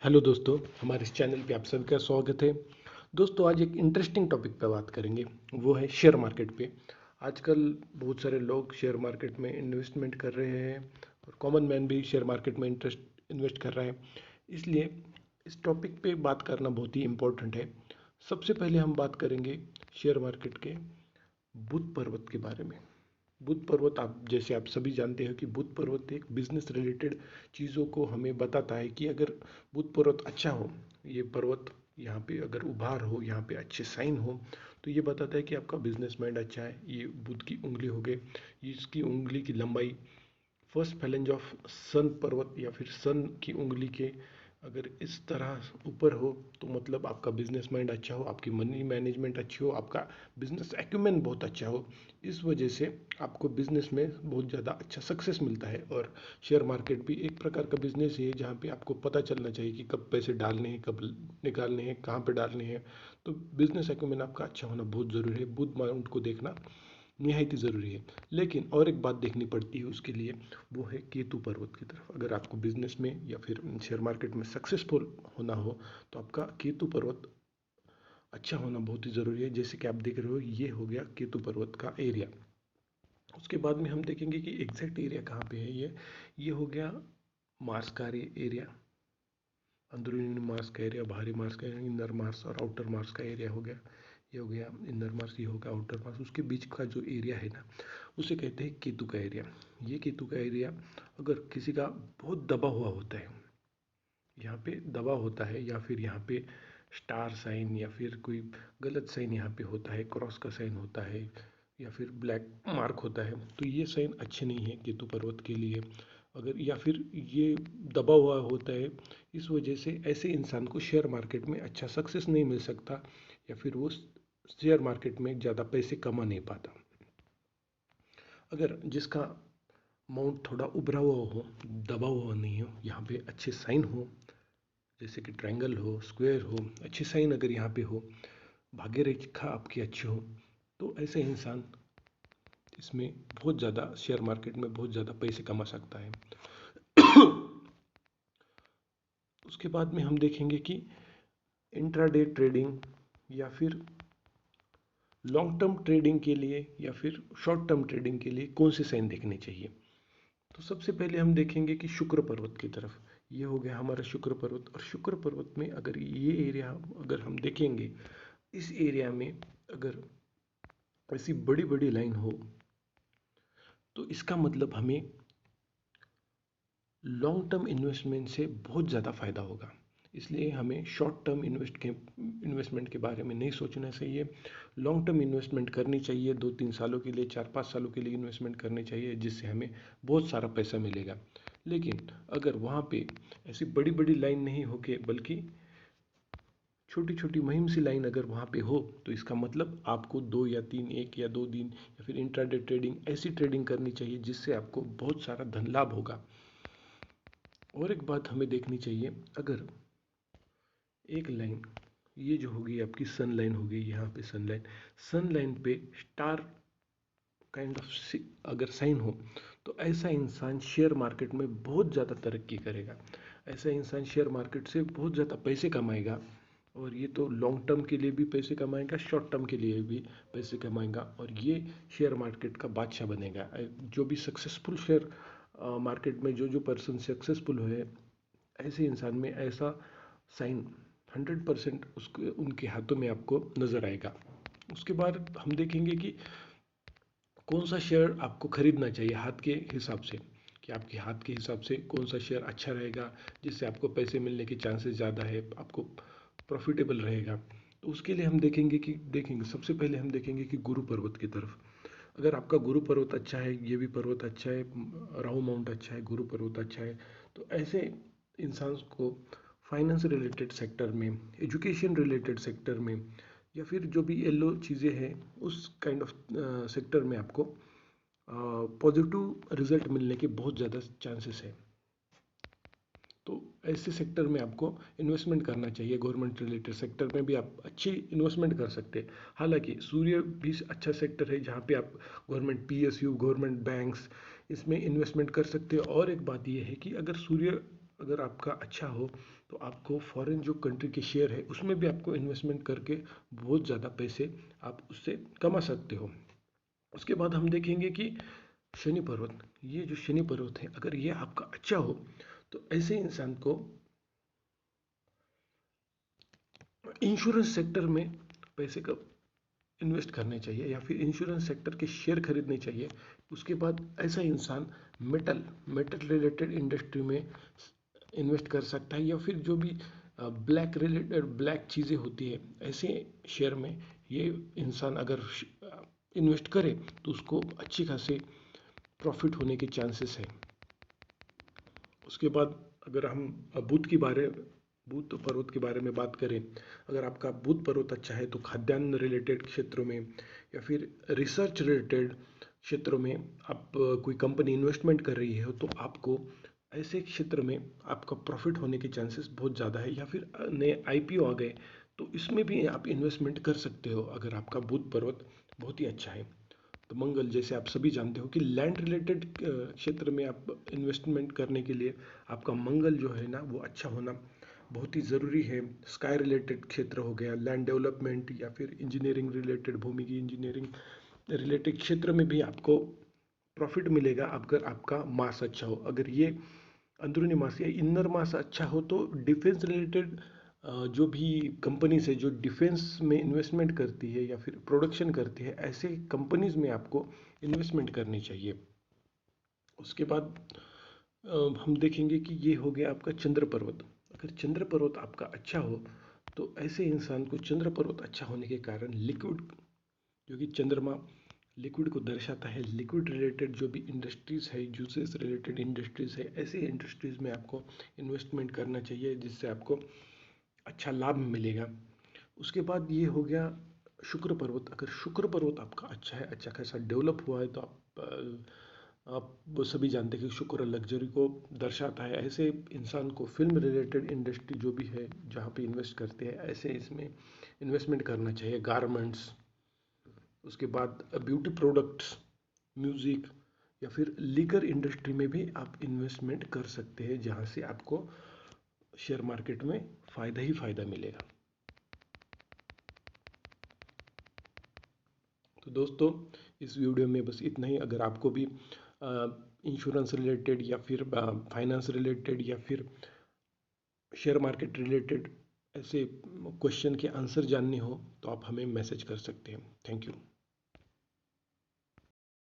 Hello दोस्तों, हमारे इस चैनल पे आप सभी का स्वागत है। दोस्तों, आज एक इंटरेस्टिंग टॉपिक पे बात करेंगे। वो है शेयर मार्केट पे। आजकल बहुत सारे लोग शेयर मार्केट में इन्वेस्टमेंट कर रहे हैं और कॉमन मैन भी शेयर मार्केट में इन्वेस्ट कर रहा है। इसलिए इस टॉपिक पे बात करना बहुत ही इम्पोर्टेंट है। सबसे पहले हम बात करेंगे शेयर मार्केट के बुध पर्वत के बारे में। बुध पर्वत, आप सभी जानते हो कि बुध पर्वत एक बिजनेस रिलेटेड चीज़ों को हमें बताता है कि अगर बुध पर्वत अच्छा हो, ये पर्वत यहाँ पे अगर उभार हो, यहाँ पे अच्छे साइन हो, तो ये बताता है कि आपका बिजनेस माइंड अच्छा है। ये बुध की उंगली हो गई, इसकी उंगली की लंबाई फर्स्ट फैलेंज ऑफ सन पर्वत या फिर सन की उंगली के अगर इस तरह ऊपर हो, तो मतलब आपका बिजनेस माइंड अच्छा हो, आपकी मनी मैनेजमेंट अच्छी हो, आपका बिजनेस एक्यूमेंट बहुत अच्छा हो। इस वजह से आपको बिजनेस में बहुत ज़्यादा अच्छा सक्सेस मिलता है। और शेयर मार्केट भी एक प्रकार का बिजनेस है जहाँ पे आपको पता चलना चाहिए कि कब पैसे डालने हैं, कब निकालने हैं, कहाँ पे डालने हैं। तो बिजनेस एक्यूमेंट आपका अच्छा होना बहुत ज़रूरी है। बुध माउंट को देखना निहायत ही ज़रूरी है। लेकिन और एक बात देखनी पड़ती है उसके लिए, वो है केतु पर्वत की तरफ। अगर आपको बिजनेस में या फिर शेयर मार्केट में सक्सेसफुल होना हो, तो आपका केतु पर्वत अच्छा होना बहुत ही ज़रूरी है। जैसे कि आप देख रहे हो, ये हो गया केतु पर्वत का एरिया। उसके बाद में हम देखेंगे कि एग्जैक्ट एरिया कहाँ पे है। ये हो गया मार्स का एरिया, अंदरूनी मार्स का एरिया, बाहरी मार्स का एरिया, इनर मार्स और आउटर मार्स का एरिया हो गया। ये हो गया इनर मार्स, ये हो गया आउटर मार्स। उसके बीच का जो एरिया है ना, उसे कहते हैं केतु का एरिया। ये केतु का एरिया अगर किसी का बहुत दबा हुआ होता है, यहाँ पे दबा होता है, या फिर यहाँ पे स्टार साइन या फिर कोई गलत साइन यहाँ पे होता है, क्रॉस का साइन होता है, या फिर ब्लैक मार्क होता है, तो ये साइन अच्छे नहीं है केतु पर्वत के लिए। अगर या फिर ये दबा हुआ होता है, इस वजह से ऐसे इंसान को शेयर मार्केट में अच्छा सक्सेस नहीं मिल सकता, या फिर वो शेयर मार्केट में ज़्यादा पैसे कमा नहीं पाता। अगर जिसका माउंट थोड़ा उभरा हुआ हो, दबा हुआ नहीं हो, यहाँ पे अच्छे साइन हो, जैसे कि ट्रायंगल हो, स्क्वायर हो, अच्छे साइन अगर यहाँ पे हो, भाग्य रेखा आपकी अच्छी हो, तो ऐसे इंसान इसमें बहुत ज़्यादा शेयर मार्केट में बहुत ज़्यादा पैसे कमा सकता है। उसके बाद में हम देखेंगे कि इंट्राडे ट्रेडिंग या फिर लॉन्ग टर्म ट्रेडिंग के लिए या फिर शॉर्ट टर्म ट्रेडिंग के लिए कौन से साइन देखने चाहिए। तो सबसे पहले हम देखेंगे कि शुक्र पर्वत की तरफ। ये हो गया हमारा शुक्र पर्वत, और शुक्र पर्वत में अगर ये एरिया अगर हम देखेंगे, इस एरिया में अगर ऐसी बड़ी बड़ी लाइन हो, तो इसका मतलब हमें लॉन्ग टर्म इन्वेस्टमेंट से बहुत ज़्यादा फ़ायदा होगा। इसलिए हमें शॉर्ट टर्म इन्वेस्टमेंट के बारे में नहीं सोचना चाहिए। लॉन्ग टर्म इन्वेस्टमेंट करनी चाहिए, 2-3 सालों के लिए, 4-5 सालों के लिए इन्वेस्टमेंट करनी चाहिए, जिससे हमें बहुत सारा पैसा मिलेगा। लेकिन अगर वहाँ पे ऐसी बड़ी बड़ी लाइन नहीं होके, बल्कि छोटी छोटी मुहिम सी लाइन अगर वहाँ पे हो, तो इसका मतलब आपको 2 या 3, 1 या 2 दिन या फिर इंट्राडे ट्रेडिंग, ऐसी ट्रेडिंग करनी चाहिए जिससे आपको बहुत सारा धन लाभ होगा। और एक बात हमें देखनी चाहिए, अगर एक लाइन, ये जो होगी आपकी सन लाइन होगी, यहाँ पे सन लाइन पे स्टार काइंड ऑफ अगर साइन हो, तो ऐसा इंसान शेयर मार्केट में बहुत ज़्यादा तरक्की करेगा। ऐसा इंसान शेयर मार्केट से बहुत ज़्यादा पैसे कमाएगा, और ये तो लॉन्ग टर्म के लिए भी पैसे कमाएगा, शॉर्ट टर्म के लिए भी पैसे कमाएगा, और ये शेयर मार्केट का बादशाह बनेगा। जो भी सक्सेसफुल शेयर मार्केट में जो जो पर्सन सक्सेसफुल हुए, ऐसे इंसान में ऐसा साइन 100% उसके उनके हाथों में आपको नज़र आएगा। उसके बाद हम देखेंगे कि कौन सा शेयर आपको खरीदना चाहिए हाथ के हिसाब से, कि आपके हाथ के हिसाब से कौन सा शेयर अच्छा रहेगा, जिससे आपको पैसे मिलने के चांसेस ज़्यादा है, आपको प्रॉफिटेबल रहेगा। तो उसके लिए हम देखेंगे सबसे पहले हम देखेंगे कि गुरु पर्वत की तरफ। अगर आपका गुरु पर्वत अच्छा है, ये भी पर्वत अच्छा है, राहु माउंट अच्छा है, गुरु पर्वत अच्छा है, तो ऐसे इंसान को फाइनेंस रिलेटेड सेक्टर में, एजुकेशन रिलेटेड सेक्टर में, या फिर जो भी येलो चीज़ें हैं, उस काइंड ऑफ सेक्टर में आपको पॉजिटिव रिजल्ट मिलने के बहुत ज़्यादा चांसेस है। तो ऐसे सेक्टर में आपको इन्वेस्टमेंट करना चाहिए। गवर्नमेंट रिलेटेड सेक्टर में भी आप अच्छी इन्वेस्टमेंट कर सकते हैं। हालांकि सूर्य भी अच्छा सेक्टर है, जहाँ पे आप गवर्नमेंट पीएसयू, गवर्नमेंट बैंक्स, इसमें इन्वेस्टमेंट कर सकते हैं। और एक बात यह है कि अगर सूर्य अगर आपका अच्छा हो तो आपको फॉरेन जो कंट्री के शेयर है उसमें भी आपको इन्वेस्टमेंट करके बहुत ज़्यादा पैसे आप उससे कमा सकते हो। उसके बाद हम देखेंगे कि शनि पर्वत, ये जो शनि पर्वत है अगर ये आपका अच्छा हो तो ऐसे इंसान को इंश्योरेंस सेक्टर में पैसे का इन्वेस्ट करने चाहिए या फिर इंश्योरेंस सेक्टर के शेयर खरीदने चाहिए। उसके बाद ऐसा इंसान मेटल मेटल रिलेटेड इंडस्ट्री में इन्वेस्ट कर सकता है, या फिर जो भी ब्लैक रिलेटेड ब्लैक चीज़ें होती है ऐसे शेयर में ये इंसान अगर इन्वेस्ट करे तो उसको अच्छी खासी प्रॉफिट होने के चांसेस है। उसके बाद अगर हम बुध पर्वत के बारे में बात करें, अगर आपका बुध पर्वत अच्छा है तो खाद्यान्न रिलेटेड क्षेत्रों में या फिर रिसर्च रिलेटेड क्षेत्रों में आप कोई कंपनी इन्वेस्टमेंट कर रही है तो आपको ऐसे क्षेत्र में आपका प्रॉफिट होने के चांसेस बहुत ज़्यादा है। या फिर नए आईपीओ आ गए तो इसमें भी आप इन्वेस्टमेंट कर सकते हो अगर आपका बुध पर्वत बहुत ही अच्छा है। तो मंगल, जैसे आप सभी जानते हो कि लैंड रिलेटेड क्षेत्र में आप इन्वेस्टमेंट करने के लिए आपका मंगल जो है ना वो अच्छा होना बहुत ही ज़रूरी है। स्काई रिलेटेड क्षेत्र हो गया, लैंड डेवलपमेंट या फिर इंजीनियरिंग रिलेटेड, भूमि की इंजीनियरिंग रिलेटेड क्षेत्र में भी आपको प्रॉफिट मिलेगा अगर आपका मास अच्छा हो। अगर ये अंदरूनी मास या इनर मास अच्छा हो तो डिफेंस रिलेटेड जो भी कंपनीज है जो डिफेंस में इन्वेस्टमेंट करती है या फिर प्रोडक्शन करती है ऐसे कंपनीज में आपको इन्वेस्टमेंट करनी चाहिए। उसके बाद हम देखेंगे कि ये हो गया आपका चंद्र पर्वत। अगर चंद्र पर्वत आपका अच्छा हो तो ऐसे इंसान को चंद्र पर्वत अच्छा होने के कारण लिक्विड, जो कि चंद्रमा लिक्विड को दर्शाता है, लिक्विड रिलेटेड जो भी इंडस्ट्रीज़ है, जूसेस रिलेटेड इंडस्ट्रीज़ है, ऐसे इंडस्ट्रीज़ में आपको इन्वेस्टमेंट करना चाहिए जिससे आपको अच्छा लाभ मिलेगा। उसके बाद ये हो गया शुक्र पर्वत। अगर शुक्र पर्वत आपका अच्छा है, अच्छा खासा डेवलप हुआ है तो आप वो सभी जानते हैं कि शुक्र लग्जरी को दर्शाता है। ऐसे इंसान को फिल्म रिलेटेड इंडस्ट्री जो भी है जहाँ पे इन्वेस्ट करते हैं ऐसे इसमें इन्वेस्टमेंट करना चाहिए। गारमेंट्स, उसके बाद ब्यूटी प्रोडक्ट्स, म्यूज़िक या फिर लीकर इंडस्ट्री में भी आप इन्वेस्टमेंट कर सकते हैं जहाँ से आपको शेयर मार्केट में फ़ायदा ही फ़ायदा मिलेगा। तो दोस्तों, इस वीडियो में बस इतना ही। अगर आपको भी इंश्योरेंस रिलेटेड या फिर फाइनेंस रिलेटेड या फिर शेयर मार्केट रिलेटेड ऐसे क्वेश्चन के आंसर जानने हो तो आप हमें मैसेज कर सकते हैं। Thank you.